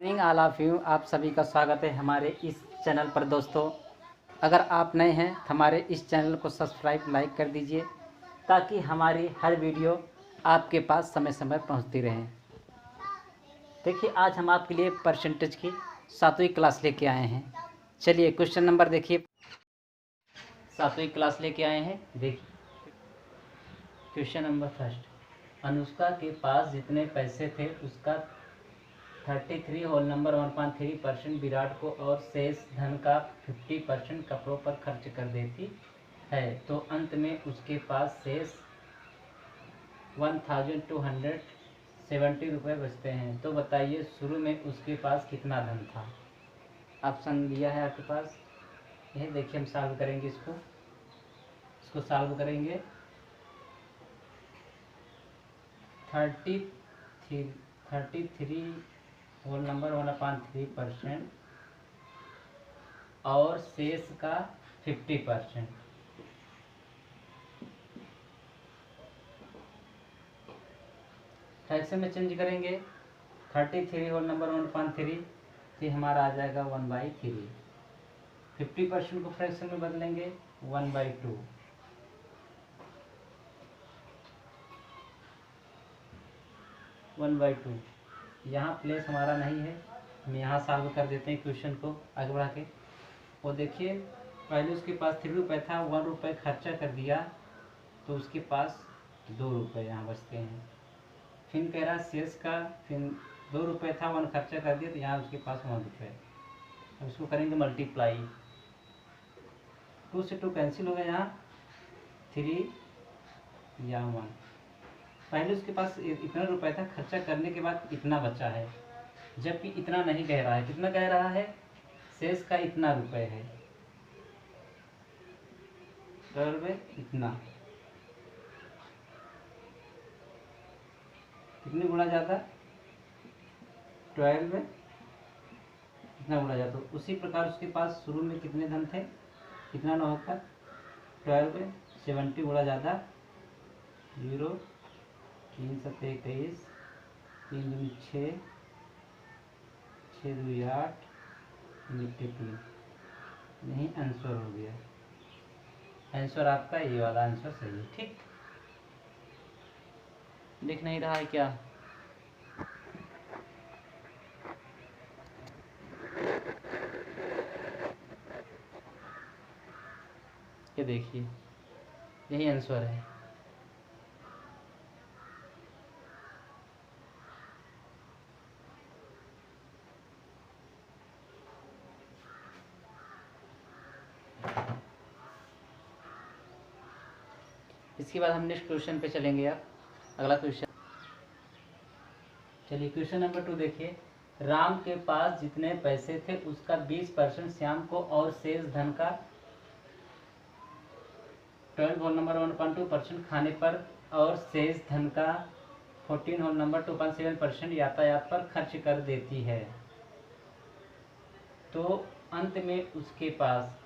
Morning all of you, आप सभी का स्वागत है हमारे इस चैनल पर। दोस्तों, अगर आप नए हैं हमारे इस चैनल को सब्सक्राइब लाइक कर दीजिए ताकि हमारी हर वीडियो आपके पास समय समय पहुंचती रहे। देखिए, आज हम आपके लिए परसेंटेज की 7वीं क्लास लेके आए हैं। चलिए क्वेश्चन नंबर देखिए। 7वीं क्लास लेके आए हैं। देखिए क्वेश्चन नंबर फर्स्ट, अनुष्का के पास जितने पैसे थे उसका 33 होल नंबर 1.3% विराट को और शेष धन का 50% कपड़ों पर खर्च कर देती है, तो अंत में उसके पास शेष 1270 रुपये बचते हैं। तो बताइए शुरू में उसके पास कितना धन था। ऑप्शन दिया है आपके पास, यह देखिए हम सॉल्व करेंगे। इसको सॉल्व करेंगे। 33 होल नंबर 1.3% और शेष का 50%। फ्रैक्शन में चेंज करेंगे। 33 होल नंबर 1.3 तो हमारा आ जाएगा 1/3। 50% को फ्रैक्शन में बदलेंगे 1/2। 1/2 यहाँ प्लेस हमारा नहीं है, हम यहाँ सॉल्व कर देते हैं क्वेश्चन को आगे बढ़ा के। वो देखिए, पहले उसके पास 3 रुपये था, 1 रुपये खर्चा कर दिया तो उसके पास 2 रुपये यहाँ बचते हैं। फिर कह रहा शेष का, फिर 2 रुपये था, 1 खर्चा कर दिया तो यहाँ उसके पास 1 रुपये। अब इसको करेंगे मल्टीप्लाई। 2 से 2 कैंसिल हो गया, यहाँ 3 या 1। पहले उसके पास इतना रुपया था, खर्चा करने के बाद इतना बचा है, जबकि इतना नहीं कह रहा है। कितना कह रहा है? शेष का इतना रुपये है, इतना। कितने गुणा जाता? 12 में कितना गुणा जाता? उसी प्रकार उसके पास शुरू में कितने धन थे, कितना ना होता? 12 में 70 गुणा ज़्यादा 0, 3 7 21, 3 दूनी 6, 6 दूनी 8, 3। यही आंसर हो गया। आंसर आपका ये वाला आंसर सही है। ठीक, दिख नहीं रहा है क्या? ये देखिए, यही आंसर है। इसके बाद हम नेक्स्ट क्वेश्चन पे चलेंगे। आप अगला क्वेश्चन, चलिए क्वेश्चन नंबर 2 देखिए। राम के पास जितने पैसे थे उसका 20% श्याम को और शेष धन का 12 होल नंबर 1.2% खाने पर और शेष धन का 14 होल नंबर 2.7% यातायात पर खर्च कर देती है, तो अंत में उसके पास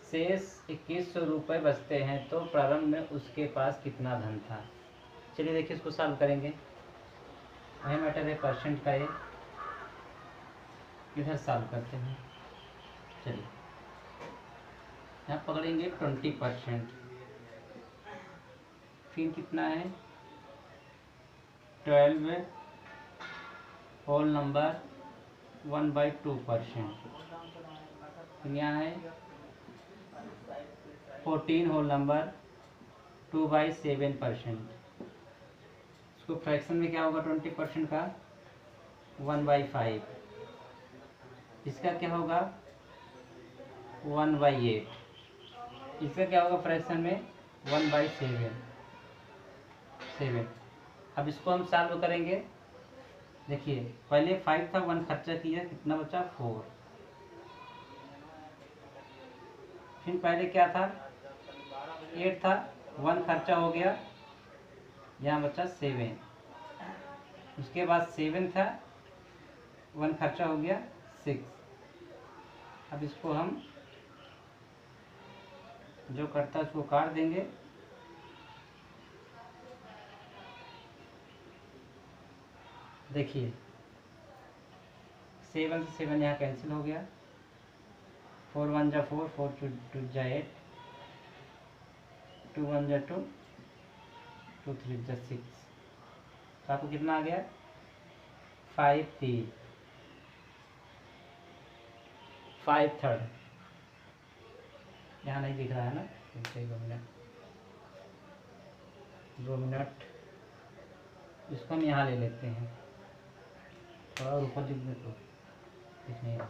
शेष 2100 रुपये बचते हैं। तो प्रारंभ में उसके पास कितना धन था। चलिए देखिए, इसको सॉल्व करेंगे। वही मैटर है परसेंट का, ये इधर सॉल्व करते हैं। चलिए यहाँ पकड़ेंगे 20%, फिर कितना है 12 होल नंबर 1/2%, यहाँ है 14 होल नंबर 2/7%। इसको फ्रैक्शन में क्या होगा 20% का 1/5। इसका क्या होगा 1/8। इसका क्या होगा फ्रैक्शन में 1/7। अब इसको हम सॉल्व करेंगे। देखिए, पहले 5 था, 1 खर्चा किया, कितना बचा 4। फिर पहले क्या था 8 था, 1 खर्चा हो गया, यहाँ बचा 7। उसके बाद 7 था, 1 खर्चा हो गया 6। अब इसको हम जो करता है उसको काट देंगे। देखिए 7 से 7 यहाँ कैंसिल हो गया, 4 1 जा 4, 4 2 जा 8, 2 1 जा 2, 2 3 जा 6। तो आपको कितना आ गया 5 3, 5 3। यहाँ नहीं दिख रहा है ना, 2 मिनट इसको हम यहाँ ले लेते हैं, थोड़ा और ऊपर लिखने तो दिख नहीं रहा।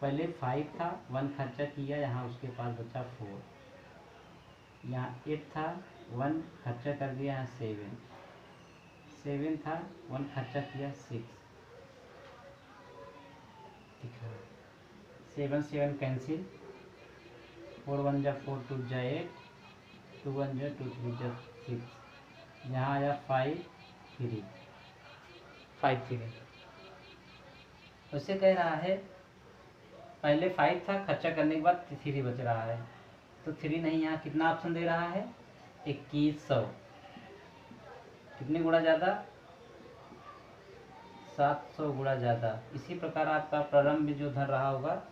पहले 5 था, 1 खर्चा किया, यहाँ उसके पास बचा 4, यहाँ 8 था, 1 खर्चा कर दिया, यहाँ 7 था, 1 खर्चा किया, 6 दिख रहा है। 7 7 कैंसिल, 4 1 जा 4, 2 जा 8, 2 1 जा 2, 3 जा 6। यहाँ आया 5 3, 5 3। उससे कह रहा है पहले 5 था, खर्चा करने के बाद 3 बच रहा है, तो 3 नहीं, यहाँ कितना ऑप्शन दे रहा है 2100। कितने गुणा ज़्यादा 700 गुणा ज़्यादा। इसी प्रकार आपका प्रारंभ में जो धन रहा होगा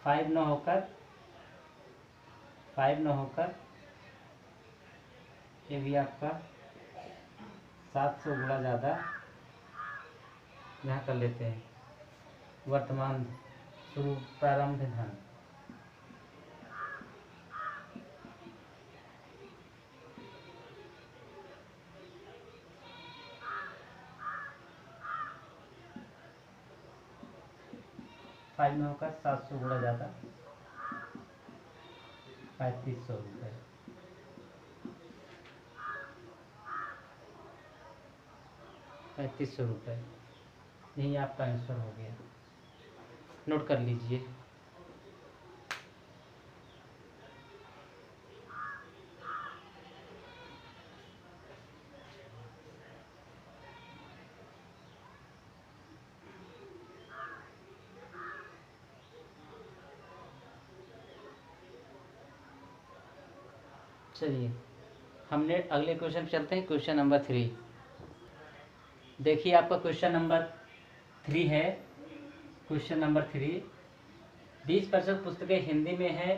5 न होकर ये भी आपका 700 गुणा ज़्यादा यहाँ कर लेते हैं। वर्तमान शुरू प्रारंभ धन, फाइव में होकर 700 गुणा ज़्यादा 3500 रुपये। 3500 रुपये, यही आपका आंसर हो गया, नोट कर लीजिए। चलिए हमने अगले क्वेश्चन चलते हैं, क्वेश्चन नंबर 3। देखिए आपका क्वेश्चन नंबर 3 है। क्वेश्चन नंबर 3, 20% पुस्तकें हिंदी में है,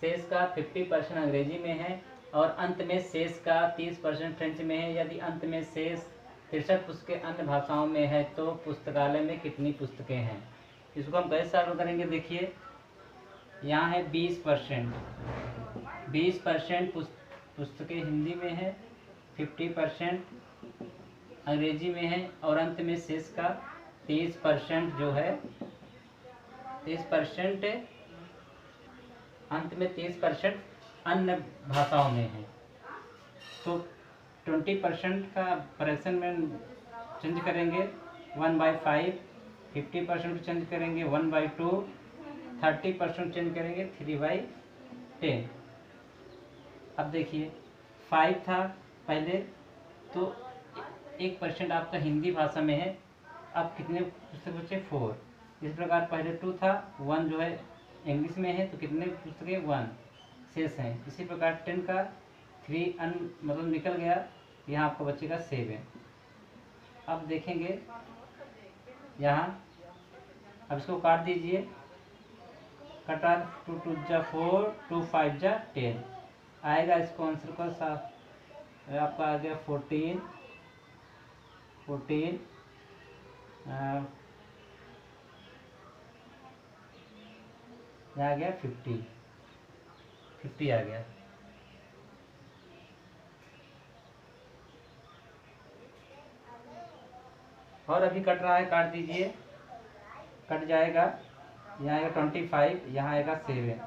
शेष का 50% अंग्रेजी में है और अंत में शेष का 30% फ्रेंच में है। यदि अंत में शेष 63 पुस्तकें अन्य भाषाओं में है तो पुस्तकालय में कितनी पुस्तकें हैं। इसको हम कैसे सॉल्व करेंगे। देखिए यहाँ है 20% पुस्तकें हिंदी में है, 50% अंग्रेजी में है और अंत में शेष का 30% जो है 30% अंत में 30% अन्य भाषाओं में है। तो 20% का फ्रैक्शन में चेंज करेंगे 1/5, 50% चेंज करेंगे 1/2, 30% चेंज करेंगे 3/10। अब देखिए 5 था पहले, तो 1% आपका हिंदी भाषा में है। अब कितने पुस्तक बचे 4। इस प्रकार पहले 2 था, 1 जो है इंग्लिश में है, तो कितने पुस्तकें 1 शेष हैं। इसी प्रकार 10 का 3 मतलब निकल गया, यहाँ आपका बचेगा 7। अब देखेंगे यहाँ, अब इसको काट दीजिए, कटा 2 2 जा 4, 2 5 जा 10 आएगा। इसको आंसर का साफ आपका आ गया 14 यहाँ आ गया 50 आ गया। और अभी कट रहा है, काट दीजिए, कट जाएगा। यहाँ आएगा 25, यहाँ आएगा 7।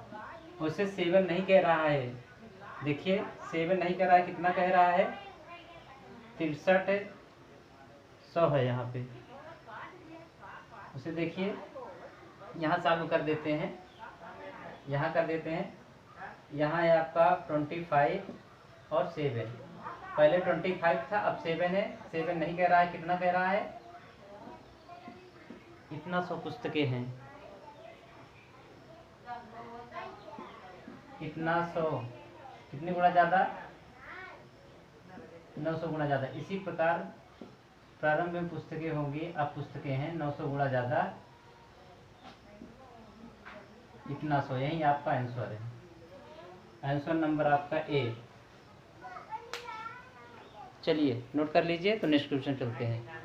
उससे 7 नहीं कह रहा है, देखिए 7 नहीं कह रहा है, कितना कह रहा है 6300 है यहाँ पे। उसे देखिए यहाँ चालू कर देते हैं, यहाँ कर देते हैं। यहाँ है आपका 25 और 7, पहले 25 था, अब 7 है। 7 नहीं कह रहा है, कितना कह रहा है, इतना 100 पुस्तकें हैं। इतना 100 कितने गुना ज़्यादा, 900 गुना ज़्यादा। इसी प्रकार प्रारंभ में पुस्तकें होंगी, अब पुस्तकें हैं 900 गुना ज़्यादा, इतना 100। यही आपका आंसर है, आंसर नंबर आपका ए। चलिए नोट कर लीजिए, तो नेक्स्ट क्वेश्चन चलते हैं।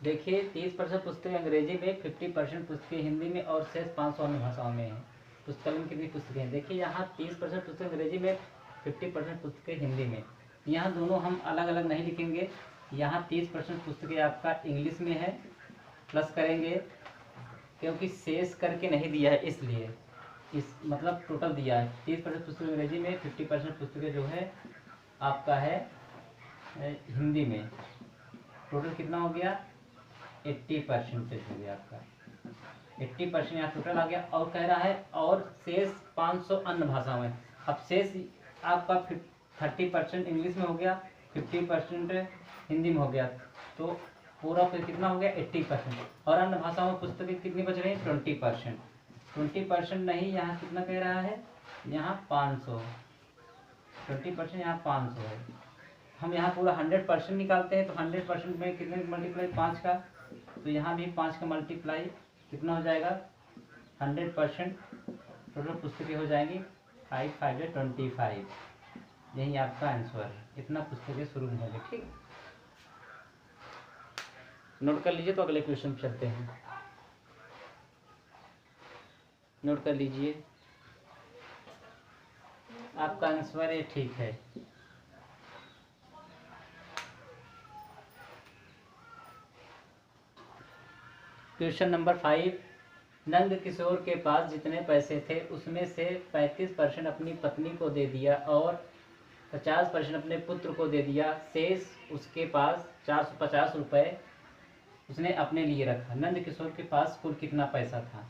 देखिए 30% पुस्तकें अंग्रेजी में, 50% पुस्तकें हिंदी में और शेष 500 अन्य भाषाओं में हैं। पुस्तकालय में कितनी पुस्तकें हैं? देखिए यहाँ 30% पुस्तकें अंग्रेजी में, 50% पुस्तकें हिंदी में। यहाँ दोनों हम अलग अलग नहीं लिखेंगे। यहाँ 30% पुस्तकें आपका इंग्लिश में है, प्लस करेंगे क्योंकि शेष करके नहीं दिया है, इसलिए इस मतलब टोटल दिया है। 30% पुस्तकें अंग्रेजी में, 50% पुस्तकें जो है आपका है हिंदी में। टोटल कितना हो गया? 80% हो गया आपका। 80% यहाँ टोटल आ गया। और कह रहा है और शेष 500 अन्य भाषाओं में। अब शेष आपका 30% इंग्लिश में हो गया, 50% हिंदी में हो गया, तो पूरा फिर कितना हो गया? 80%। और अन्य भाषाओं में पुस्तकें कितनी बच रही हैं? 20%। 20% नहीं, यहाँ कितना कह रहा है? यहाँ 500। 20% यहाँ 500 है। हम यहाँ पूरा 100% निकालते हैं, तो 100% में कितने मल्टीप्लाई? 5 का। तो यहाँ भी 5 का मल्टीप्लाई कितना हो जाएगा? 100%। टोटल पुस्तकें हो जाएंगी 5 5 25। यही आपका आंसर है। इतना पुस्तकें शुरू में होंगे। ठीक, नोट कर लीजिए। तो अगले क्वेश्चन पे चलते हैं। नोट कर लीजिए, आपका आंसर ये ठीक है। क्वेश्चन नंबर 5, नंद किशोर के पास जितने पैसे थे उसमें से 35% अपनी पत्नी को दे दिया और 50% अपने पुत्र को दे दिया। शेष उसके पास 450 रुपये उसने अपने लिए रखा। नंद किशोर के पास कुल कितना पैसा था?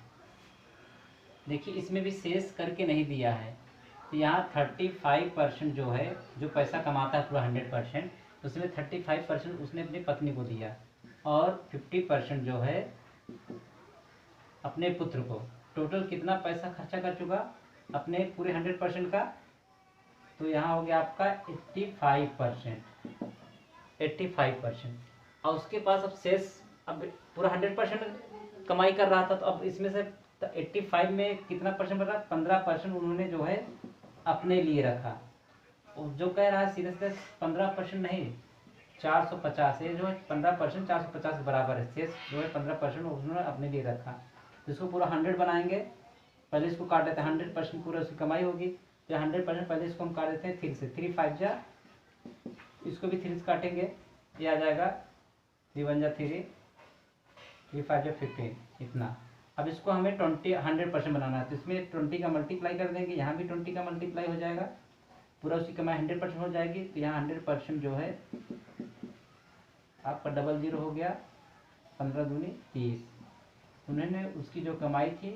देखिए इसमें भी शेष करके नहीं दिया है, तो यहाँ 35% जो है, जो पैसा कमाता है पूरा 100%, उसमें 35% उसने अपनी पत्नी को दिया और 50% जो है अपने पुत्र को। टोटल कितना पैसा खर्चा कर चुका अपने पूरे 100% का? तो यहाँ हो गया आपका 85%। 85%। और उसके पास अब शेष, अब पूरा 100% कमाई कर रहा था, तो अब इसमें से 85 में कितना परसेंट बचा? 15% उन्होंने जो है अपने लिए रखा। और जो कह रहा है सीधे सीधे 15% नहीं, 450। ये जो है 15% 450 के बराबर है। शेष जो है 15% उन्होंने अपने लिए रखा। तो इसको पूरा 100 बनाएंगे। पहले इसको काट देते हैं, 100% पूरा उसकी कमाई होगी। तो 100% पहले इसको हम काट देते हैं 3 से। 3 5 जा, इसको भी 3 से काटेंगे, ये आ जाएगा 3 1 जा 3, 3 5 जा 15, इतना। अब इसको हमें 100% बनाना है, तो इसमें 20 का मल्टीप्लाई कर देंगे, यहाँ भी 20 का मल्टीप्लाई हो जाएगा, पूरा उसकी कमाई 100% हो जाएगी। तो यहाँ 100% जो है आपका 00 हो गया, 15 दूनी 30। उन्होंने उसकी जो कमाई थी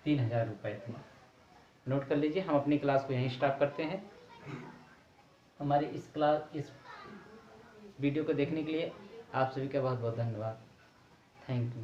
3000 रुपये थी। नोट कर लीजिए। हम अपनी क्लास को यहीं स्टॉप करते हैं। हमारी इस वीडियो को देखने के लिए आप सभी का बहुत बहुत धन्यवाद। Thank you.